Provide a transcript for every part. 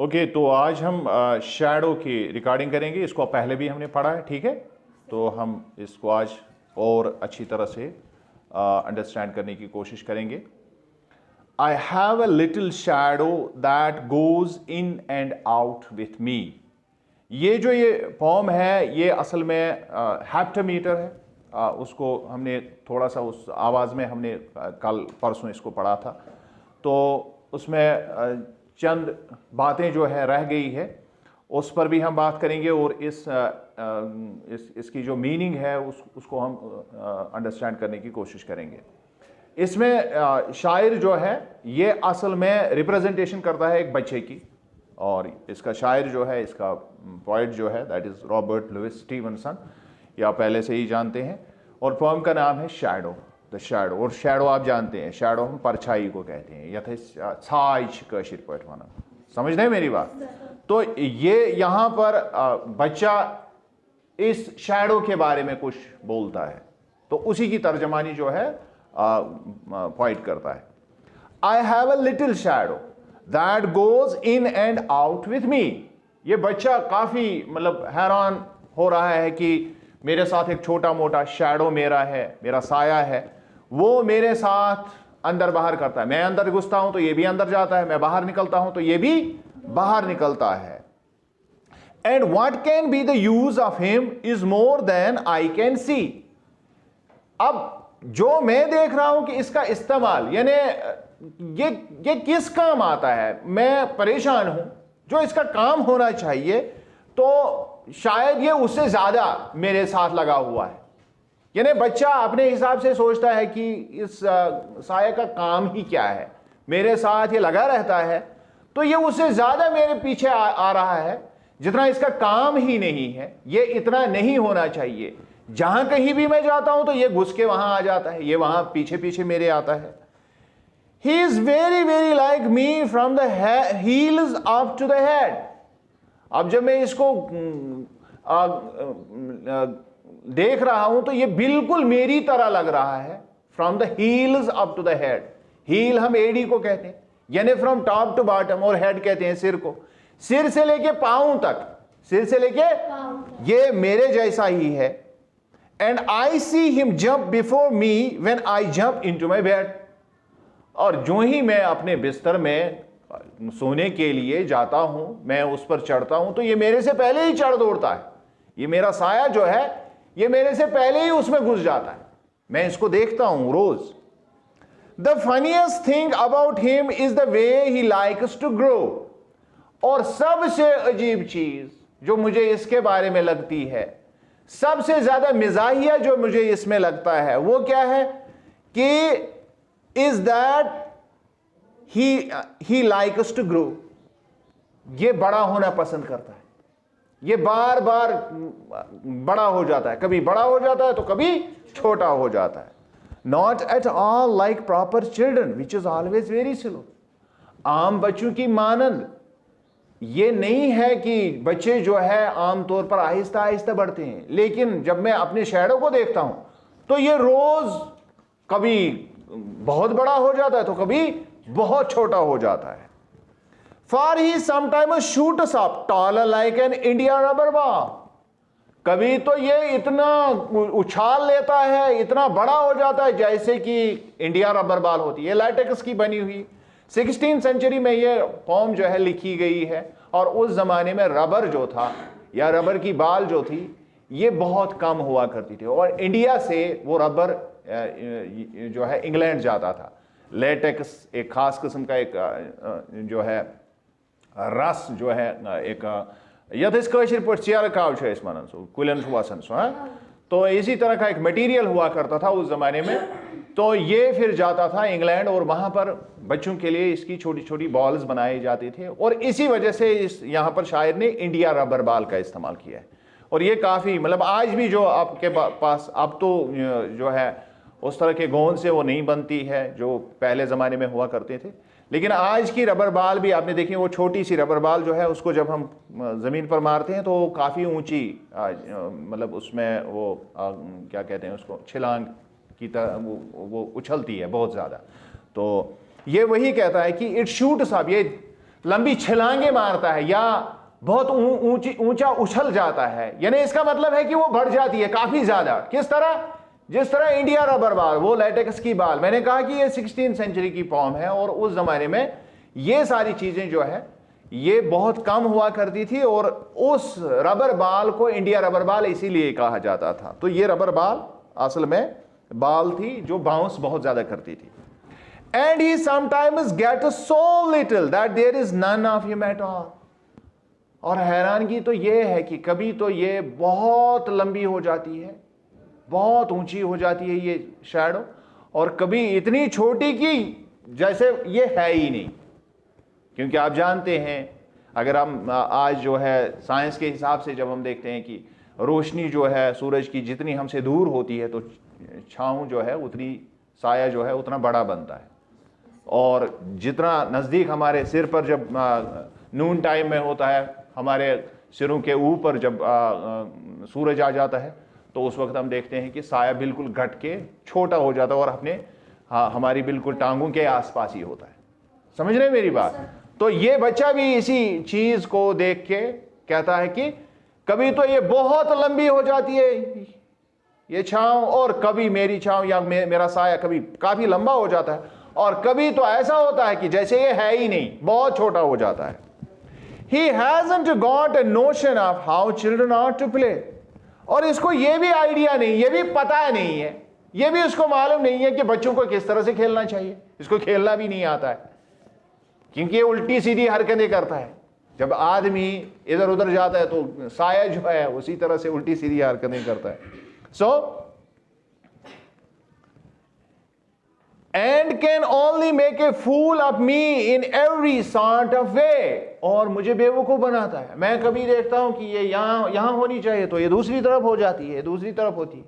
Okay, तो आज हम शैडो की रिकॉर्डिंग करेंगे। इसको पहले भी हमने पढ़ा है, ठीक है। तो हम इसको आज और अच्छी तरह से अंडरस्टैंड करने की कोशिश करेंगे। I have a little shadow that goes in and out with me. ये पोम है, ये असल में हेप्टामीटर है। उसको हमने थोड़ा सा उस आवाज़ में हमने कल परसों इसको पढ़ा था। तो उसमें चंद बातें जो है रह गई है, उस पर भी हम बात करेंगे और इसकी जो मीनिंग है उसको हम अंडरस्टैंड करने की कोशिश करेंगे। इसमें शायर जो है ये असल में रिप्रेजेंटेशन करता है एक बच्चे की, और इसका शायर जो है, इसका पोइट जो है, that is Robert Louis Stevenson, या पहले से ही जानते हैं। और पोएम का नाम है शैडो, द शैडो। और शैडो आप जानते हैं, शैडो हम परछाई को कहते हैं, या छाइछ कशिर पट माना, समझ रहे मेरी बात। तो ये यहाँ पर बच्चा इस शैडो के बारे में कुछ बोलता है, तो उसी की तर्जमानी जो है पॉइंट करता है। I have a little shadow that goes in and out with me. ये बच्चा काफी मतलब हैरान हो रहा है कि मेरे साथ एक छोटा मोटा शैडो मेरा है, मेरा साया है, वो मेरे साथ अंदर बाहर करता है। मैं अंदर घुसता हूं तो ये भी अंदर जाता है, मैं बाहर निकलता हूं तो ये भी बाहर निकलता है। And what can be the use of him is more than I can see. अब जो मैं देख रहा हूं कि इसका इस्तेमाल, यानी ये किस काम आता है, मैं परेशान हूं। जो इसका काम होना चाहिए तो शायद ये उससे ज्यादा मेरे साथ लगा हुआ है। यानी बच्चा अपने हिसाब से सोचता है कि इस साये का काम ही क्या है, मेरे साथ ये लगा रहता है, तो ये उससे ज्यादा मेरे पीछे आ रहा है जितना इसका काम ही नहीं है। ये इतना नहीं होना चाहिए। जहां कहीं भी मैं जाता हूं तो ये घुस के वहां आ जाता है, ये वहां पीछे पीछे मेरे आता है। He is very very like me from the heels up to the head. अब जब मैं इसको देख रहा हूं तो ये बिल्कुल मेरी तरह लग रहा है। From the heels up to the head. Heel हम एडी को कहते हैं, यानी फ्रॉम टॉप टू बॉटम, और हेड कहते हैं सिर को। सिर से लेके पांव तक, सिर से लेके ये मेरे जैसा ही है। And I see him jump before me when I jump into my bed. और जो ही मैं अपने बिस्तर में सोने के लिए जाता हूं, मैं उस पर चढ़ता हूं, तो ये मेरे से पहले ही चढ़ दौड़ता है। ये मेरा साया जो है ये मेरे से पहले ही उसमें घुस जाता है। मैं इसको देखता हूं रोज। The funniest thing about him is the way he likes to grow. और सबसे अजीब चीज जो मुझे इसके बारे में लगती है, सबसे ज्यादा मिजाहिया जो मुझे इसमें लगता है, वो क्या है कि is that he likes to grow. ये बड़ा होना पसंद करता है। ये बार बार बड़ा हो जाता है, कभी बड़ा हो जाता है तो कभी छोटा हो जाता है। Not at all like proper children which is always very slow. आम बच्चों की मानंद ये नहीं है कि बच्चे जो है आमतौर पर आहिस्ता आहिस्ता बढ़ते हैं, लेकिन जब मैं अपने शैडो को देखता हूं तो ये रोज कभी बहुत बड़ा हो जाता है तो कभी बहुत छोटा हो जाता है। For he sometimes shoots up taller like an India rubber ball. कभी तो ये इतना उछाल लेता है, इतना बड़ा हो जाता है जैसे कि इंडिया रबर बॉल होती है। लैटेक्स की बनी हुई 16th सेंचुरी में ये पोम जो है लिखी गई है। और उस जमाने में रबर जो था, या रबर की बाल जो थी, ये बहुत कम हुआ करती थी, और इंडिया से वो रबर जो है इंग्लैंड जाता था। लेटेक्स एक खास किस्म का एक जो है रस जो है एक यथेर पे चेयर काव मन कुलन वसन सो। तो इसी तरह का एक मटेरियल हुआ करता था उस जमाने में। तो ये फिर जाता था इंग्लैंड, और वहां पर बच्चों के लिए इसकी छोटी छोटी बॉल्स बनाए जाते थे, और इसी वजह से इस यहाँ पर शायर ने इंडिया रबर बॉल का इस्तेमाल किया है। और ये काफ़ी मतलब आज भी जो आपके पास अब तो जो है उस तरह के गोंद से वो नहीं बनती है जो पहले ज़माने में हुआ करते थे, लेकिन आज की रबर बॉल भी आपने देखी, वो छोटी सी रबर बॉल जो है उसको जब हम ज़मीन पर मारते हैं तो काफ़ी ऊंची मतलब उसमें वो क्या कहते हैं उसको, छलांग की तरह वो उछलती है बहुत ज़्यादा। तो ये वही कहता है कि इट शूट्स अप, ये लंबी छलांगे मारता है या बहुत ऊंचा उछल जाता है, यानी इसका मतलब है कि वो बढ़ जाती है काफी ज्यादा। किस तरह? जिस तरह इंडिया रबर बॉल, वो लेटेक्स की बॉल, मैंने कहा कि ये 16th सेंचुरी की फॉर्म है और उस जमाने में ये सारी चीजें जो है ये बहुत कम हुआ करती थी और उस रबर बॉल को इंडिया रबर बॉल इसीलिए कहा जाता था। तो ये रबर बॉल असल में बॉल थी जो बाउंस बहुत ज्यादा करती थी। And he sometimes get so little that there is none of him at all. और हैरानगी तो ये है कि कभी तो ये बहुत लंबी हो जाती है, बहुत ऊंची हो जाती है ये शैडो, और कभी इतनी छोटी कि जैसे ये है ही नहीं। क्योंकि आप जानते हैं, अगर हम आज जो है साइंस के हिसाब से जब हम देखते हैं कि रोशनी जो है सूरज की जितनी हमसे दूर होती है तो छांव जो है उतनी, साया जो है उतना बड़ा बनता है, और जितना नज़दीक हमारे सिर पर जब नून टाइम में होता है, हमारे सिरों के ऊपर जब सूरज आ जाता है तो उस वक्त हम देखते हैं कि साया बिल्कुल घट के छोटा हो जाता है और अपने हमारी बिल्कुल टांगों के आसपास ही होता है। समझ रहे हैं मेरी बात? तो ये बच्चा भी इसी चीज को देख के कहता है कि कभी तो ये बहुत लंबी हो जाती है ये छांव, और कभी मेरी छांव या मेरा साया कभी काफी लंबा हो जाता है, और कभी तो ऐसा होता है कि जैसे ये है ही नहीं, बहुत छोटा हो जाता है। He hasn't got a notion of how children ought to play. और इसको ये भी आइडिया नहीं, ये भी पता नहीं है, ये भी उसको मालूम नहीं है कि बच्चों को किस तरह से खेलना चाहिए। इसको खेलना भी नहीं आता है, क्योंकि ये उल्टी सीधी हरकतें करता है। जब आदमी इधर उधर जाता है तो साया जो है उसी तरह से उल्टी सीधी हरकतें करता है। सो and can only make a fool of me in every sort of way. और मुझे बेवकूफ बनाता है। मैं कभी देखता हूं कि ये यहां होनी चाहिए तो ये दूसरी तरफ हो जाती है, दूसरी तरफ होती है।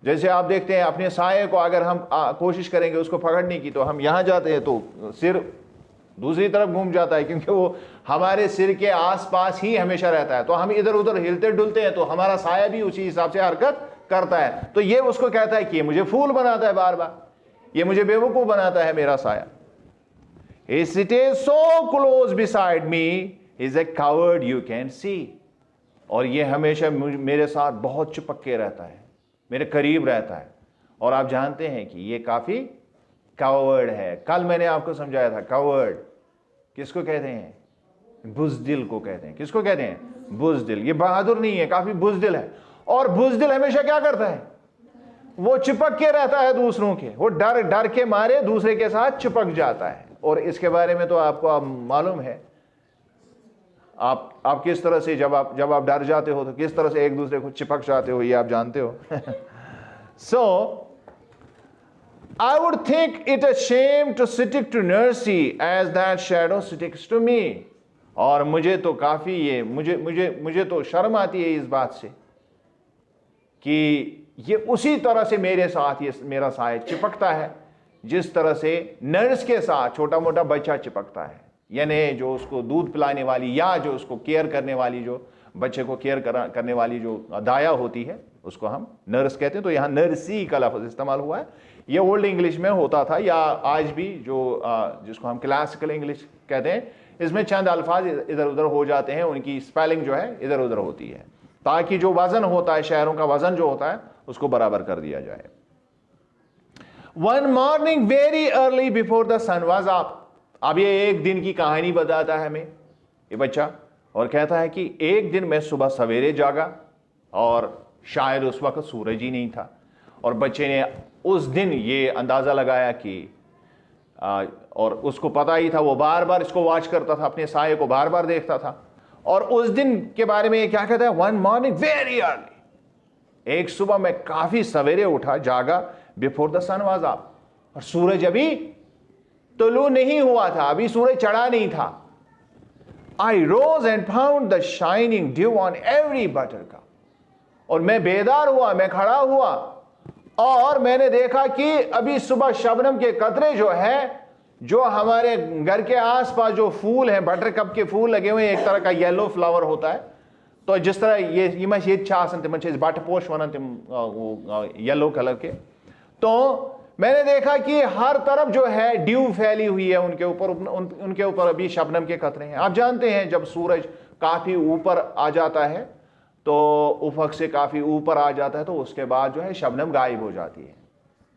जैसे आप देखते हैं अपने साये को, अगर हम कोशिश करेंगे उसको पकड़ने की, तो हम यहां जाते हैं तो सिर दूसरी तरफ घूम जाता है, क्योंकि वो हमारे सिर के आसपास ही हमेशा रहता है। तो हम इधर उधर हिलते डुलते हैं तो हमारा साया भी उसी हिसाब से हरकत करता है। तो ये उसको कहता है कि ये मुझे फूल बनाता है, बार बार ये मुझे बेवकूफ बनाता है मेरा साया। He sits so close beside me, is a coward you can see. और ये हमेशा मेरे साथ बहुत चिपक के रहता है, मेरे करीब रहता है, और आप जानते हैं कि ये काफी कावर्ड है। कल मैंने आपको समझाया था कावर्ड किसको कहते हैं? बुज़दिल को कहते हैं। किसको कहते हैं? बुज़दिल। ये बहादुर नहीं है, काफी बुज़दिल है। और बुज़दिल हमेशा क्या करता है? वो चिपक के रहता है दूसरों के, वो डर डर के मारे दूसरे के साथ चिपक जाता है। और इसके बारे में तो आपको मालूम है, आप किस तरह से जब आप डर जाते हो तो किस तरह से एक दूसरे को चिपक जाते हो, ये आप जानते हो। So I would think it a shame to stick to nursie as that shadow sticks to me. और मुझे तो काफी ये मुझे तो शर्म आती है इस बात से कि ये उसी तरह से मेरे साथ ये मेरा साया चिपकता है जिस तरह से नर्स के साथ छोटा मोटा बच्चा चिपकता है। यानी जो उसको दूध पिलाने वाली या जो उसको केयर करने वाली, जो बच्चे को केयर करने वाली जो दाया होती है, उसको हम नर्स कहते हैं। तो यहाँ नर्सी का लफ्ज़ इस्तेमाल हुआ है। ये ओल्ड इंग्लिश में होता था, या आज भी जो जिसको हम क्लासिकल इंग्लिश कहते हैं, इसमें चंद अल्फाज इधर उधर हो जाते हैं, उनकी स्पेलिंग जो है इधर उधर होती है, ताकि जो वजन होता है, शहरों का वजन जो होता है, उसको बराबर कर दिया जाए। One morning very early before the sun was up. अब ये एक दिन की कहानी बताता है हमें ये बच्चा, और कहता है कि एक दिन मैं सुबह सवेरे जागा और शायद उस वक्त सूरज ही नहीं था। और बच्चे ने उस दिन ये अंदाजा लगाया कि और उसको पता ही था, वो बार बार इसको वॉच करता था, अपने साये को बार बार देखता था। और उस दिन के बारे में क्या कहता है? वन मॉर्निंग वेरी अर्ली, एक सुबह मैं काफी सवेरे उठा, जागा, before the sun was up, और सूरज अभी तुलू नहीं हुआ था, अभी सूरज चढ़ा नहीं था। I rose and found the shining dew on every buttercup. और मैं बेदार हुआ, मैं खड़ा हुआ और मैंने देखा कि अभी सुबह शबनम के कतरे जो है, जो हमारे घर के आसपास जो फूल हैं, बटरकप के फूल लगे हुए हैं, एक तरह का येलो फ्लावर होता है। तो जिस तरह ये बट पोश वन येलो कलर के, तो मैंने देखा कि हर तरफ जो है ड्यू फैली हुई है उनके ऊपर, उनके ऊपर अभी शबनम के कतरे हैं। आप जानते हैं जब सूरज काफी ऊपर आ जाता है तो उफक से काफी ऊपर आ जाता है तो उसके बाद जो है शबनम गायब हो जाती है।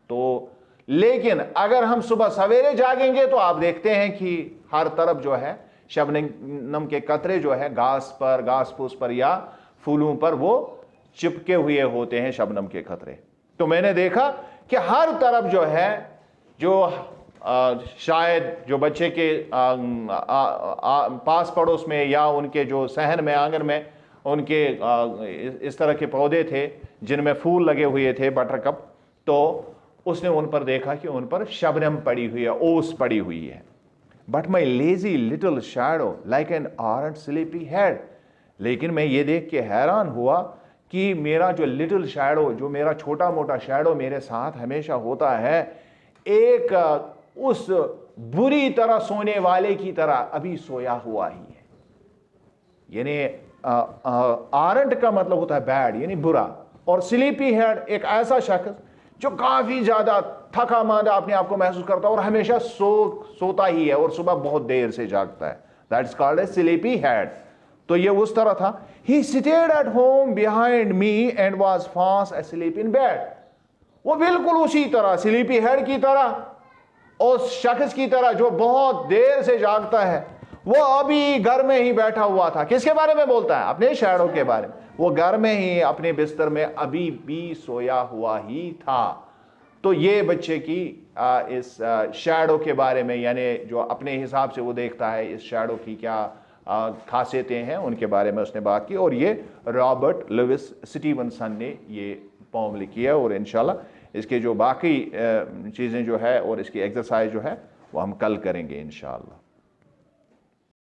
तो लेकिन अगर हम सुबह सवेरे जागेंगे तो आप देखते हैं कि हर तरफ जो है शबनम के कतरे जो है घास पर, घास फूस पर या फूलों पर वो चिपके हुए होते हैं शबनम के कतरे। तो मैंने देखा कि हर तरफ जो है जो शायद जो बच्चे के पास पड़ोस में या उनके जो सहन में, आंगन में उनके इस तरह के पौधे थे जिनमें फूल लगे हुए थे, बटरकप, तो उसने उन पर देखा कि उन पर शबनम पड़ी हुई है, ओस पड़ी हुई है। But my lazy little shadow like an art sleepy head. लेकिन मैं ये देख के हैरान हुआ कि मेरा जो लिटिल शैडो, जो मेरा छोटा मोटा शैडो मेरे साथ हमेशा होता है, एक उस बुरी तरह सोने वाले की तरह अभी सोया हुआ ही है। यानी आरंट का मतलब होता है बैड, यानी बुरा, और स्लीपी हेड एक ऐसा शख्स जो काफी ज्यादा थका मांदा अपने आप को महसूस करता है और हमेशा सोता ही है और सुबह बहुत देर से जागता है। That is called a sleepy head. तो ये उस तरह था। He stayed at home behind me and was fast asleep in bed। वो बिल्कुल उसी तरह, स्लीपी हेड की तरह, उस शख्स की तरह जो बहुत देर से जागता है, वो अभी घर में ही बैठा हुआ था। किसके बारे में बोलता है? अपने शैडो के बारे में। वो घर में ही अपने बिस्तर में अभी भी सोया हुआ ही था। तो ये बच्चे की इस शैडो के बारे में, यानी जो अपने हिसाब से वो देखता है इस शैडो की क्या खासियतें हैं, उनके बारे में उसने बात की। और ये रॉबर्ट लुइस स्टीवनसन ने ये पोम लिखी है। और इंशाल्लाह इसके जो बाकी चीज़ें जो है और इसकी एक्सरसाइज जो है वो हम कल करेंगे इंशाल्लाह।